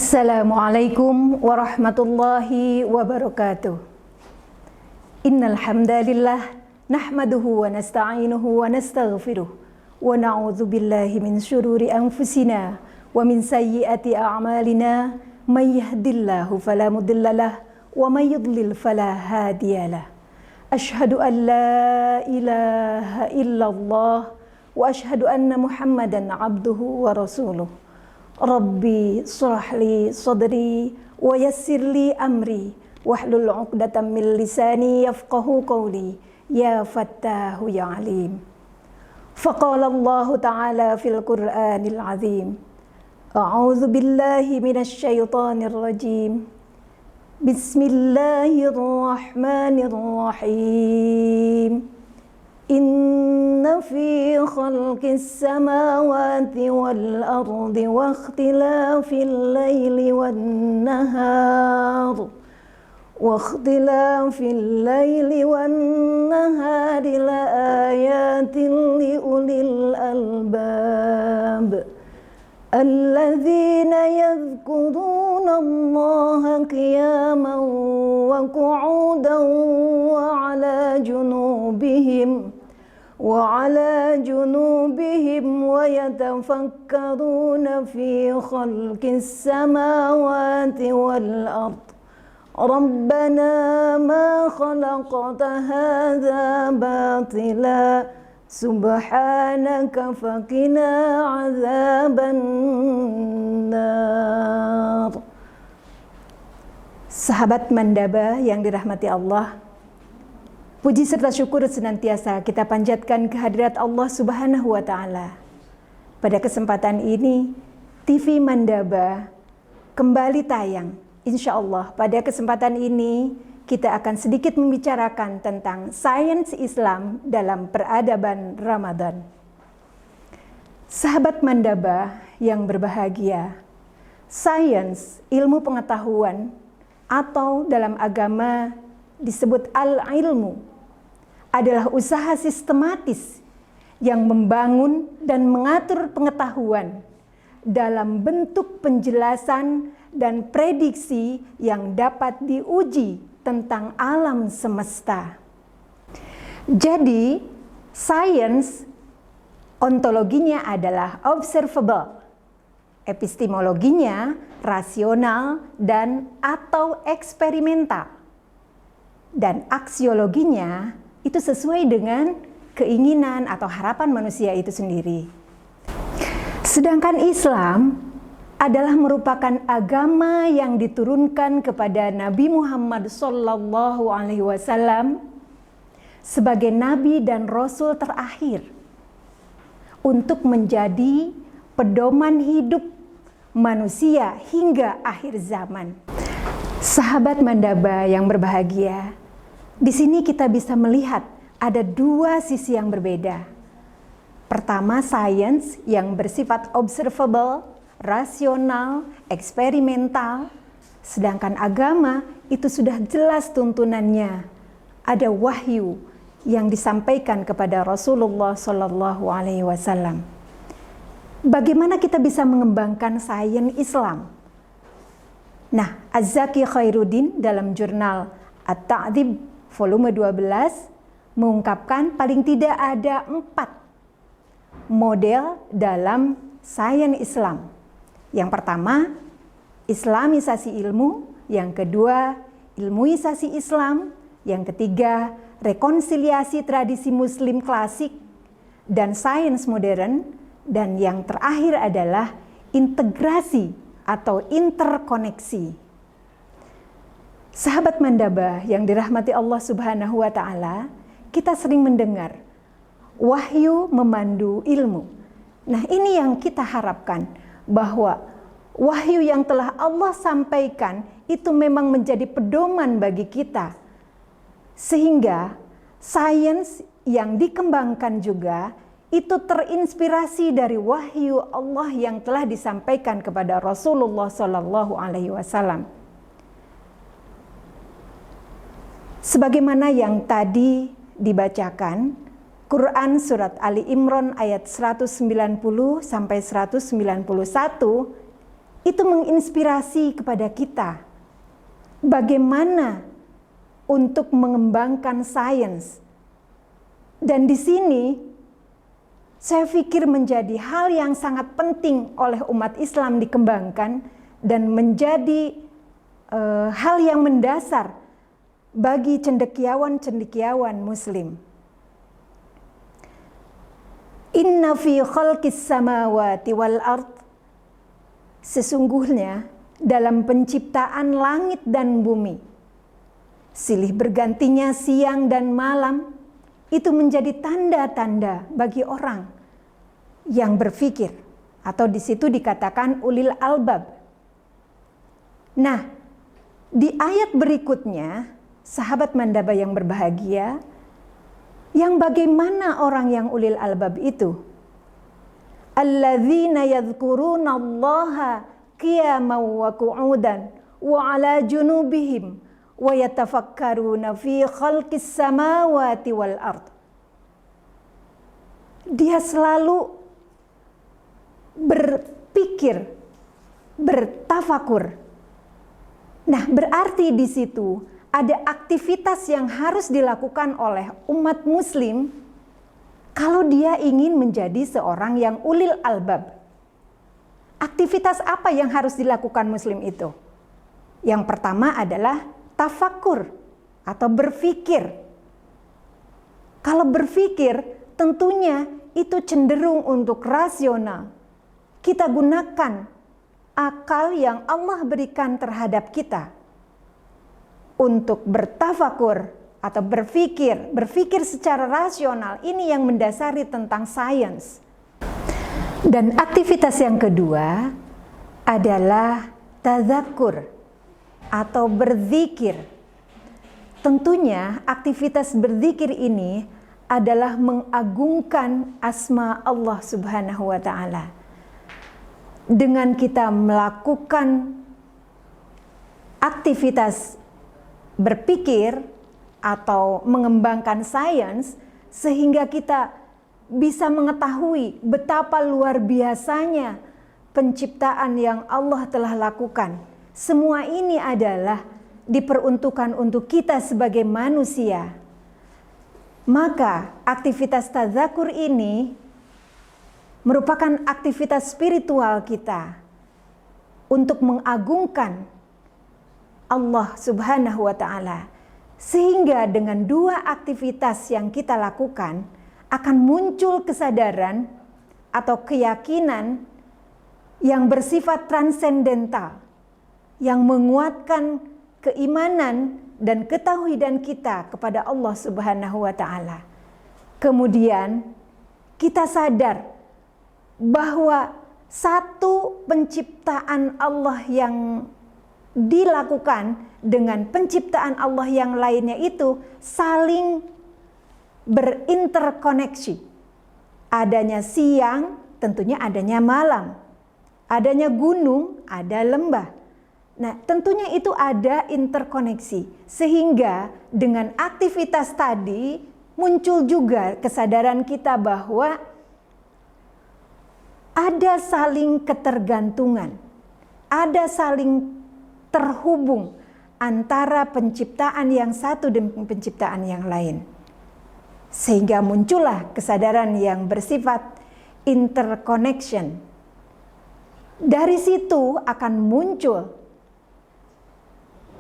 Assalamualaikum warahmatullahi wabarakatuh. Innal hamdalillah nahmaduhu wa nasta'inuhu wa nastaghfiruh wa na'udzu billahi min syururi anfusina wa min sayyiati a'malina may yahdihillahu fala mudhillalah wa may yudlil fala hadiyalah. Asyhadu an la ilaha illallah wa asyhadu anna Muhammadan abduhu wa rasuluh. Rabbi shrah li sadri wa yassir li amri wahlul 'uqdatam min lisani yafqahu qawli ya fattahu ya alim. Faqala Allah ta'ala fil Qur'anil 'azim. A'udzu billahi minasy syaithanir rajim. Bismillahirrahmanirrahim. Inna fi khalqis samawati wal ardi wa ikhtilafil laili wan nahar la ayatin li ulil albab alladzina yadhkuruna Allaha qiyaman wa qu'udan wa 'ala junubihim wa yatafakkaruna fi khalqis samawati wal ard. Rabbana ma khalaqta hadza batila subhanaka faqina 'adzaban nar. Sahabat Mandaba yang dirahmati Allah, puji serta syukur senantiasa kita panjatkan kehadirat Allah Subhanahu wa Ta'ala. Pada kesempatan ini, TV Mandaba kembali tayang. Insya Allah, pada kesempatan ini kita akan sedikit membicarakan tentang sains Islam dalam peradaban Ramadan. Sahabat Mandaba yang berbahagia, sains, ilmu pengetahuan, atau dalam agama disebut al-ilmu, adalah usaha sistematis yang membangun dan mengatur pengetahuan dalam bentuk penjelasan dan prediksi yang dapat diuji tentang alam semesta. Jadi, sains ontologinya adalah observable, epistemologinya rasional dan atau eksperimental, dan aksiologinya itu sesuai dengan keinginan atau harapan manusia itu sendiri. Sedangkan Islam adalah merupakan agama yang diturunkan kepada Nabi Muhammad SAW sebagai nabi dan rasul terakhir untuk menjadi pedoman hidup manusia hingga akhir zaman. Sahabat Mandaba yang berbahagia, di sini kita bisa melihat ada dua sisi yang berbeda. Pertama, sains yang bersifat observable, rasional, eksperimental, sedangkan agama itu sudah jelas tuntunannya. Ada wahyu yang disampaikan kepada Rasulullah SAW. Bagaimana kita bisa mengembangkan sains Islam? Nah, Az-Zaki Khairuddin dalam jurnal At-Ta'dzib volume 12 mengungkapkan paling tidak ada 4 model dalam sains Islam. Yang pertama, islamisasi ilmu. Yang kedua, ilmuisasi Islam. Yang ketiga, rekonsiliasi tradisi muslim klasik dan sains modern. Dan yang terakhir adalah integrasi atau interkoneksi. Sahabat Mandaba yang dirahmati Allah Subhanahu wa Ta'ala, kita sering mendengar wahyu memandu ilmu. Nah, ini yang kita harapkan, bahwa wahyu yang telah Allah sampaikan itu memang menjadi pedoman bagi kita, sehingga sains yang dikembangkan juga itu terinspirasi dari wahyu Allah yang telah disampaikan kepada Rasulullah SAW. Sebagaimana yang tadi dibacakan, Quran surat Ali Imran ayat 190 sampai 191 itu menginspirasi kepada kita bagaimana untuk mengembangkan sains. Dan di sini saya pikir menjadi hal yang sangat penting oleh umat Islam dikembangkan dan menjadi hal yang mendasar bagi cendekiawan-cendekiawan Muslim. Inna fi khalqis samawati wal ard, sesungguhnya dalam penciptaan langit dan bumi, silih bergantinya siang dan malam, itu menjadi tanda-tanda bagi orang yang berpikir, atau di situ dikatakan ulil albab. Nah, di ayat berikutnya, sahabat Mandaba yang berbahagia, yang bagaimana orang yang ulil albab itu? Alladzina yadhkurunallaha qiyaman wa qu'udan wa 'ala junubihim wa yatafakkaruna fi khalqis samawati wal ard. Dia selalu berpikir, bertafakur. Nah, berarti di situ ada aktivitas yang harus dilakukan oleh umat Muslim kalau dia ingin menjadi seorang yang ulil albab. Aktivitas apa yang harus dilakukan Muslim itu? Yang pertama adalah tafakur atau berpikir. Kalau berpikir, tentunya itu cenderung untuk rasional. Kita gunakan akal yang Allah berikan terhadap kita untuk bertafakur atau berpikir secara rasional. Ini yang mendasari tentang sains. Dan aktivitas yang kedua adalah tadzakur atau berzikir. Tentunya aktivitas berzikir ini adalah mengagungkan asma Allah Subhanahu wa Ta'ala. Dengan kita melakukan aktivitas berpikir atau mengembangkan sains, sehingga kita bisa mengetahui betapa luar biasanya penciptaan yang Allah telah lakukan. Semua ini adalah diperuntukkan untuk kita sebagai manusia. Maka aktivitas tadzakur ini merupakan aktivitas spiritual kita untuk mengagungkan Allah Subhanahu wa Ta'ala, sehingga dengan dua aktivitas yang kita lakukan akan muncul kesadaran atau keyakinan yang bersifat transendental, yang menguatkan keimanan dan ketauhidan kita kepada Allah Subhanahu wa Ta'ala. Kemudian kita sadar bahwa satu penciptaan Allah yang dilakukan dengan penciptaan Allah yang lainnya itu saling berinterkoneksi. Adanya siang, tentunya adanya malam. Adanya gunung, ada lembah. Nah, tentunya itu ada interkoneksi. Sehingga dengan aktivitas tadi muncul juga kesadaran kita bahwa ada saling ketergantungan. Ada saling terhubung antara penciptaan yang satu dan penciptaan yang lain. Sehingga muncullah kesadaran yang bersifat interconnection. Dari situ akan muncul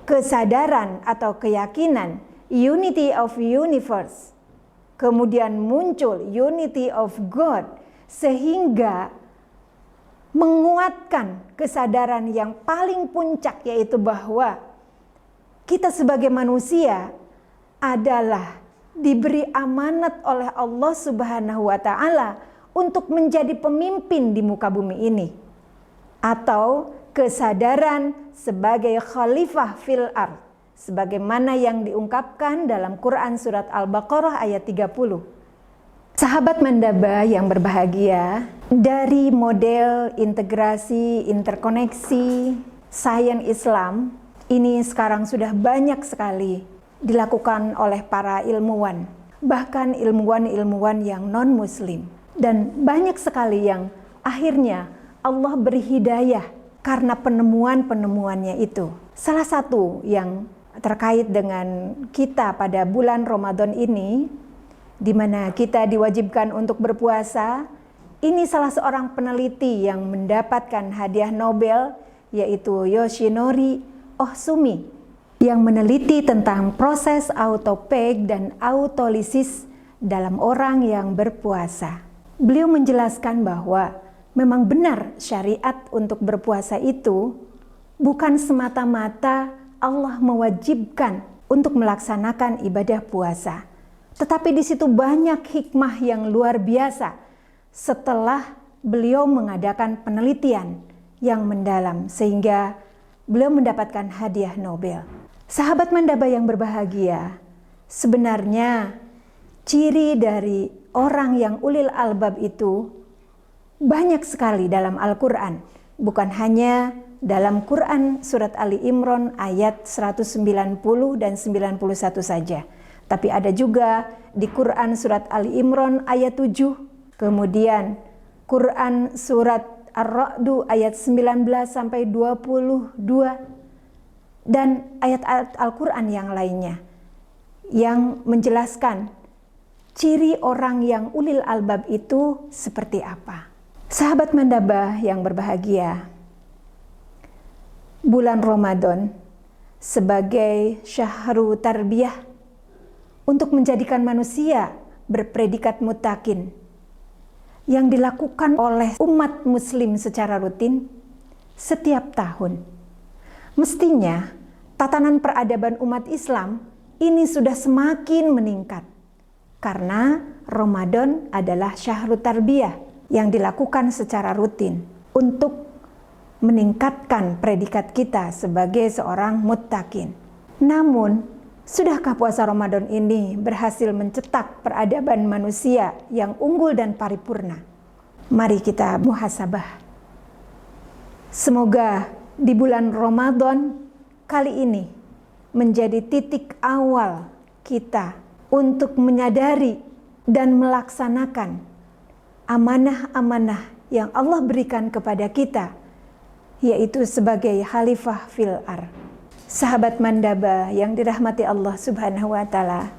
kesadaran atau keyakinan unity of universe. Kemudian muncul unity of God, sehingga menguatkan kesadaran yang paling puncak, yaitu bahwa kita sebagai manusia adalah diberi amanat oleh Allah Subhanahu wa Ta'ala untuk menjadi pemimpin di muka bumi ini, atau kesadaran sebagai khalifah fil ard, sebagaimana yang diungkapkan dalam Quran surat Al-Baqarah ayat 30. Sahabat Mandaba yang berbahagia, dari model integrasi, interkoneksi, sains Islam, ini sekarang sudah banyak sekali dilakukan oleh para ilmuwan, bahkan ilmuwan-ilmuwan yang non-muslim. Dan banyak sekali yang akhirnya Allah beri hidayah karena penemuan-penemuannya itu. Salah satu yang terkait dengan kita pada bulan Ramadan ini, di mana kita diwajibkan untuk berpuasa, ini salah seorang peneliti yang mendapatkan hadiah Nobel, yaitu Yoshinori Ohsumi, yang meneliti tentang proses autophagy dan autolisis dalam orang yang berpuasa. Beliau menjelaskan bahwa memang benar syariat untuk berpuasa itu bukan semata-mata Allah mewajibkan untuk melaksanakan ibadah puasa. Tetapi di situ banyak hikmah yang luar biasa setelah beliau mengadakan penelitian yang mendalam sehingga beliau mendapatkan hadiah Nobel. Sahabat Mandaba yang berbahagia, sebenarnya ciri dari orang yang ulil albab itu banyak sekali dalam Al-Quran. Bukan hanya dalam Quran surat Ali Imran ayat 190 dan 91 saja. Tapi ada juga di Quran surat Ali Imran ayat 7. Kemudian Quran surat Ar-Ra'du ayat 19 sampai 22. Dan ayat-ayat Al-Quran yang lainnya. Yang menjelaskan ciri orang yang ulil albab itu seperti apa. Sahabat Mandaba yang berbahagia, bulan Ramadan sebagai syahru tarbiyah untuk menjadikan manusia berpredikat muttaqin yang dilakukan oleh umat muslim secara rutin setiap tahun. Mestinya tatanan peradaban umat Islam ini sudah semakin meningkat karena Ramadan adalah syahru tarbiyah yang dilakukan secara rutin untuk meningkatkan predikat kita sebagai seorang muttaqin. Namun, sudahkah puasa Ramadan ini berhasil mencetak peradaban manusia yang unggul dan paripurna? Mari kita muhasabah. Semoga di bulan Ramadan kali ini menjadi titik awal kita untuk menyadari dan melaksanakan amanah-amanah yang Allah berikan kepada kita, yaitu sebagai khalifah fil ardh. Sahabat Mandaba yang dirahmati Allah Subhanahu wa Ta'ala,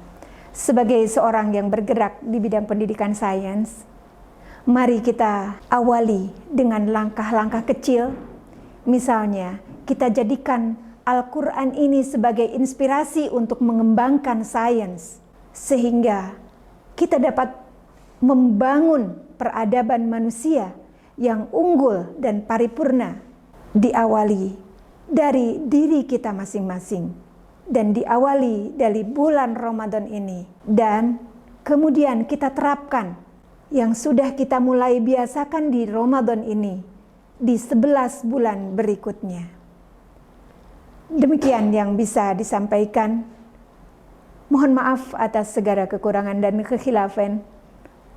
sebagai seorang yang bergerak di bidang pendidikan sains, mari kita awali dengan langkah-langkah kecil. Misalnya, kita jadikan Al-Quran ini sebagai inspirasi untuk mengembangkan sains, sehingga kita dapat membangun peradaban manusia yang unggul dan paripurna, diawali dari diri kita masing-masing dan diawali dari bulan Ramadan ini, dan kemudian kita terapkan yang sudah kita mulai biasakan di Ramadan ini di 11 bulan berikutnya. Demikian yang bisa disampaikan. Mohon maaf atas segala kekurangan dan kekhilafan.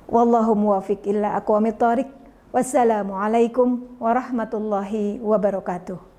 Wallahu muwafiq illa aqwamit thoriq. Wassalamualaikum warahmatullahi wabarakatuh.